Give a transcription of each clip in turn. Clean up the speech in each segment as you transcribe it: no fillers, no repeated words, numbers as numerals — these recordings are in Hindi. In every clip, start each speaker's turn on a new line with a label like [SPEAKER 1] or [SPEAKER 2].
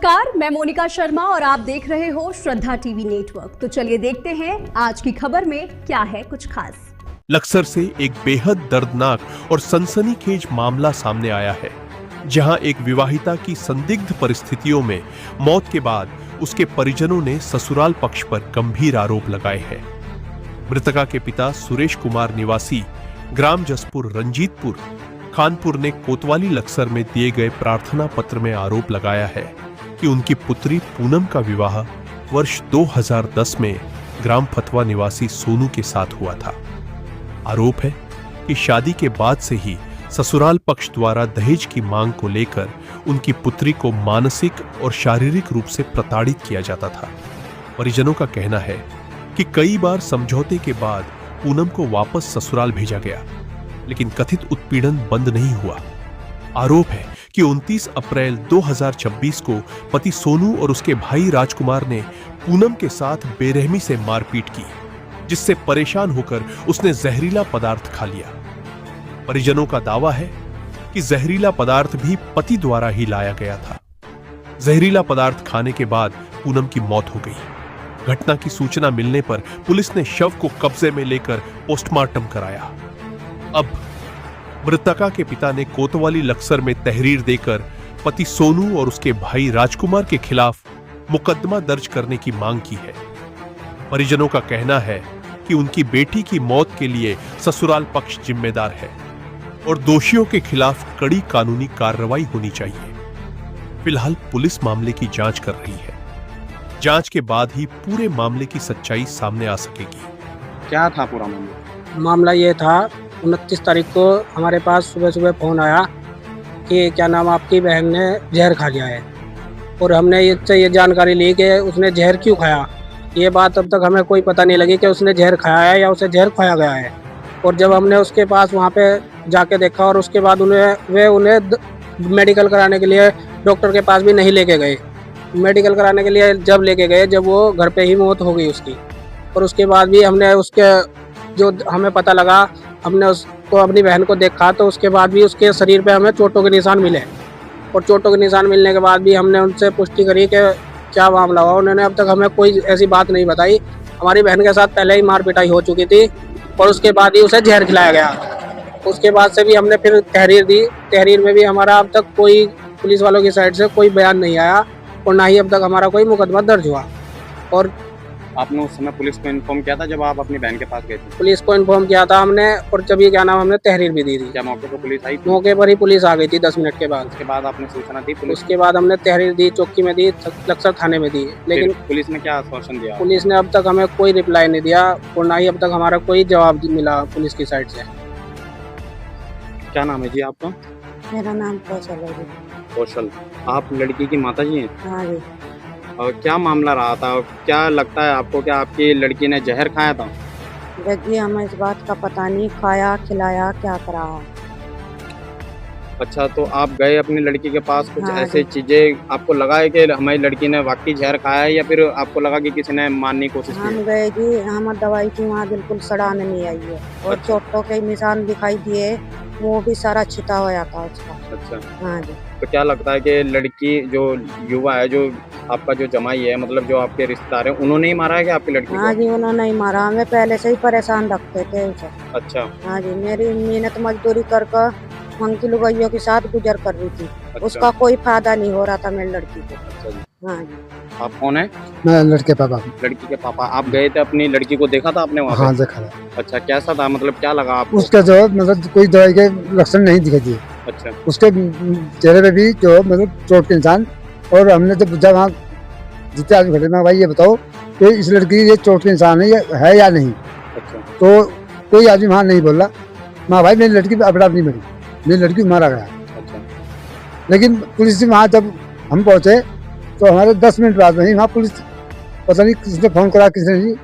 [SPEAKER 1] नमस्कार, मैं मोनिका शर्मा और आप देख रहे हो श्रद्धा टीवी नेटवर्क। तो चलिए देखते हैं आज की खबर में क्या है कुछ खास।
[SPEAKER 2] लक्सर से एक बेहद दर्दनाक और सनसनीखेज मामला सामने आया है, जहां एक विवाहिता की संदिग्ध परिस्थितियों में मौत के बाद उसके परिजनों ने ससुराल पक्ष पर गंभीर आरोप लगाए हैं। मृतका के पिता सुरेश कुमार निवासी ग्राम जसपुर रंजीतपुर खानपुर ने कोतवाली लक्सर में दिए गए प्रार्थना पत्र में आरोप लगाया है कि उनकी पुत्री पूनम का विवाह वर्ष 2010 में ग्राम फतवा निवासी सोनू के साथ हुआ था। आरोप है कि शादी के बाद से ही ससुराल पक्ष द्वारा दहेज की मांग को लेकर उनकी पुत्री को मानसिक और शारीरिक रूप से प्रताड़ित किया जाता था। परिजनों का कहना है कि कई बार समझौते के बाद पूनम को वापस ससुराल भेजा गया, लेकिन कथित उत्पीड़न बंद नहीं हुआ। आरोप है कि 29 अप्रैल 2026 को पति सोनू और उसके भाई राजकुमार ने पूनम के साथ बेरहमी से मारपीट की, जिससे परेशान होकर उसने जहरीला पदार्थ खा लिया। परिजनों का दावा है कि जहरीला पदार्थ भी पति द्वारा ही लाया गया था। जहरीला पदार्थ खाने के बाद पूनम की मौत हो गई। घटना की सूचना मिलने पर पुलिस ने शव को कब्जे में लेकर पोस्टमार्टम कराया। अब मृतका के पिता ने कोतवाली लक्सर में तहरीर देकर पति सोनू और उसके भाई राजकुमार के खिलाफ मुकदमा दर्ज करने की मांग की है। परिजनों का कहना है कि उनकी बेटी की मौत के लिए ससुराल पक्ष जिम्मेदार है और दोषियों के खिलाफ कड़ी कानूनी कार्रवाई होनी चाहिए। फिलहाल पुलिस मामले की जांच कर रही है। जांच के बाद ही पूरे मामले की सच्चाई सामने आ सकेगी।
[SPEAKER 3] क्या था पूरा मामला?
[SPEAKER 4] मामला ये था, 29 तारीख को हमारे पास सुबह सुबह फ़ोन आया कि क्या नाम आपकी बहन ने जहर खा लिया है, और हमने ये जानकारी ली कि उसने जहर क्यों खाया। ये बात अब तक हमें कोई पता नहीं लगी कि उसने जहर खाया है या उसे जहर खाया गया है। और जब हमने उसके पास वहाँ पे जाके देखा और उसके बाद उन्हें मेडिकल कराने के लिए डॉक्टर के पास भी नहीं लेके गए। मेडिकल कराने के लिए जब लेके गए, जब वो घर पे ही मौत हो गई उसकी। और उसके बाद भी हमने उसके जो हमें पता लगा, हमने उसको अपनी बहन को देखा तो उसके बाद भी उसके शरीर पे हमें चोटों के निशान मिले। और चोटों के निशान मिलने के बाद भी हमने उनसे पुष्टि करी कि क्या मामला हुआ। उन्होंने अब तक हमें कोई ऐसी बात नहीं बताई। हमारी बहन के साथ पहले ही मार पिटाई हो चुकी थी और उसके बाद ही उसे जहर खिलाया गया। उसके बाद से भी हमने फिर तहरीर दी। तहरीर में भी हमारा अब तक कोई पुलिस वालों की साइड से कोई बयान नहीं आया और ना ही अब तक हमारा कोई मुकदमा दर्ज हुआ। और
[SPEAKER 3] आपने उस समय पुलिस को इन्फॉर्म किया था जब आप अपनी बहन के पास गए थे?
[SPEAKER 4] पुलिस को इन्फॉर्म किया था हमने, और जब ये क्या नाम हमने तहरीर भी दी थी।
[SPEAKER 3] क्या मौके पर पुलिस आई?
[SPEAKER 4] मौके पर ही पुलिस आ गई थी 10 मिनट के बाद।
[SPEAKER 3] उसके बाद आपने सूचना दी पुलिस?
[SPEAKER 4] उसके बाद हमने तहरीर दी, चौकी में दी, लक्सर थाने में दी, लेकिन
[SPEAKER 3] पुलिस ने क्या आश्वासन दिया?
[SPEAKER 4] पुलिस ने अब तक हमें कोई रिप्लाई नहीं दिया और ना ही अब तक हमारा कोई जवाब मिला पुलिस की साइड से।
[SPEAKER 3] क्या नाम है जी आपका?
[SPEAKER 5] मेरा नाम कौशल है।
[SPEAKER 3] कौशल, आप लड़की की माता जी हैं?
[SPEAKER 5] हाँ जी।
[SPEAKER 3] और क्या मामला रहा था? क्या लगता है आपको, क्या आपकी लड़की ने जहर खाया था?
[SPEAKER 5] देखिए, हमें इस बात का पता नहीं, खाया खिलाया क्या करा।
[SPEAKER 3] अच्छा, तो आप गए अपनी लड़की के पास, कुछ
[SPEAKER 5] हाँ
[SPEAKER 3] ऐसे चीजें आपको लगा है कि हमारी लड़की ने वाकई जहर खाया है, या फिर आपको लगा कि किसी ने मारने की कोशिश की?
[SPEAKER 5] हम गए जी, हम दवाई की वहाँ बिल्कुल सड़ान नहीं आई है और
[SPEAKER 3] अच्छा।
[SPEAKER 5] चोटों के निशान दिखाई दिए, वो भी सारा छिटा हुआ था उसका।
[SPEAKER 3] अच्छा,
[SPEAKER 5] हाँ जी।
[SPEAKER 3] तो क्या लगता है कि लड़की जो युवा है, जो आपका जो जमाई है, मतलब जो आपके रिश्तेदार हैं, उन्होंने ही मारा है कि आपकी लड़की
[SPEAKER 5] हाँ
[SPEAKER 3] को?
[SPEAKER 5] जी, उन्होंने ही मारा। हमें पहले से ही परेशान रखते थे उसे।
[SPEAKER 3] अच्छा।
[SPEAKER 5] हाँ जी, मेरी मेहनत मजदूरी कर मंकी लुगाइयों के साथ गुजर कर रही थी।
[SPEAKER 3] अच्छा।
[SPEAKER 5] उसका कोई फायदा नहीं हो रहा था मेरी लड़की को।
[SPEAKER 3] अच्छा जी।
[SPEAKER 5] हाँ जी।
[SPEAKER 3] आप कौन है?
[SPEAKER 4] मैं लड़के पापा।
[SPEAKER 3] लड़की के पापा। आप गए थे, अपनी लड़की को देखा था आपने वहाँ पे?
[SPEAKER 4] हाँ, देखा था।
[SPEAKER 3] अच्छा, कैसा था, मतलब क्या लगा आपको?
[SPEAKER 4] उसका जो मतलब कोई दवाई के लक्षण नहीं दिखाई दिए।
[SPEAKER 3] अच्छा।
[SPEAKER 4] उसके चेहरे पे भी जो मतलब चोट के निशान। और हमने जब पूछा वहाँ जितने आदमी खड़े, मैं भाई ये बताओ कि इस लड़की की ये चोट के निशान है या नहीं।
[SPEAKER 3] अच्छा।
[SPEAKER 4] तो कोई आदमी वहाँ नहीं बोला। मैं भाई मेरी लड़की अपराध नहीं मरी, मेरी लड़की मारा गया।
[SPEAKER 3] अच्छा।
[SPEAKER 4] लेकिन पुलिस से वहाँ जब हम पहुँचे तो हमारे 10 मिनट बाद में ही वहाँ पुलिस, पता नहीं किसने फ़ोन करा किसने नहीं।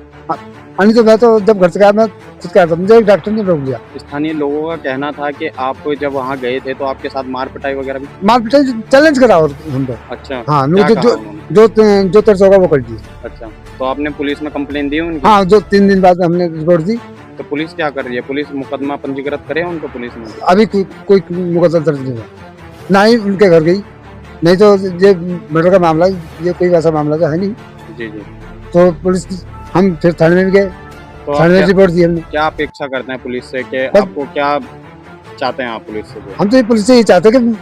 [SPEAKER 4] नहीं तो मैं तो जब घर से गया मैं खुद कह रहा था, मुझे एक डॉक्टर ने रोक लिया।
[SPEAKER 3] स्थानीय लोगों का कहना था कि आप जब वहाँ गए थे तो आपके साथ मार पिटाई वगैरह भी?
[SPEAKER 4] मार पिटाई चैलेंज करा और हम पे।
[SPEAKER 3] अच्छा।
[SPEAKER 4] हाँ,
[SPEAKER 3] क्या
[SPEAKER 4] जो
[SPEAKER 3] कहा
[SPEAKER 4] जो
[SPEAKER 3] उन्होंने?
[SPEAKER 4] जो तरस होगा वो कर दिए।
[SPEAKER 3] अच्छा, तो आपने पुलिस में कंप्लेन दी उनकी?
[SPEAKER 4] हाँ, जो 3 दिन बाद हमने रिपोर्ट दी।
[SPEAKER 3] तो पुलिस क्या कर रही है? पुलिस मुकदमा पंजीकृत करे उनको पुलिस ने?
[SPEAKER 4] अभी कोई मुकदमा दर्ज नहीं हुआ, ना ही उनके घर गई।
[SPEAKER 6] नहीं तो ये मर्डर का मामला, ये कोई वैसा मामला तो है नहीं।
[SPEAKER 3] जी जी।
[SPEAKER 6] तो पुलिस, हम फिर थाने में भी गए,
[SPEAKER 3] तो आप
[SPEAKER 6] थाने में
[SPEAKER 3] क्या,
[SPEAKER 6] रिपोर्ट दी हमने।
[SPEAKER 3] क्या अपेक्षा करते हैं पुलिस से कि
[SPEAKER 6] बस-
[SPEAKER 3] आपको क्या चाहते हैं आप पुलिस से?
[SPEAKER 6] हम तो ये पुलिस से ये चाहते हैं कि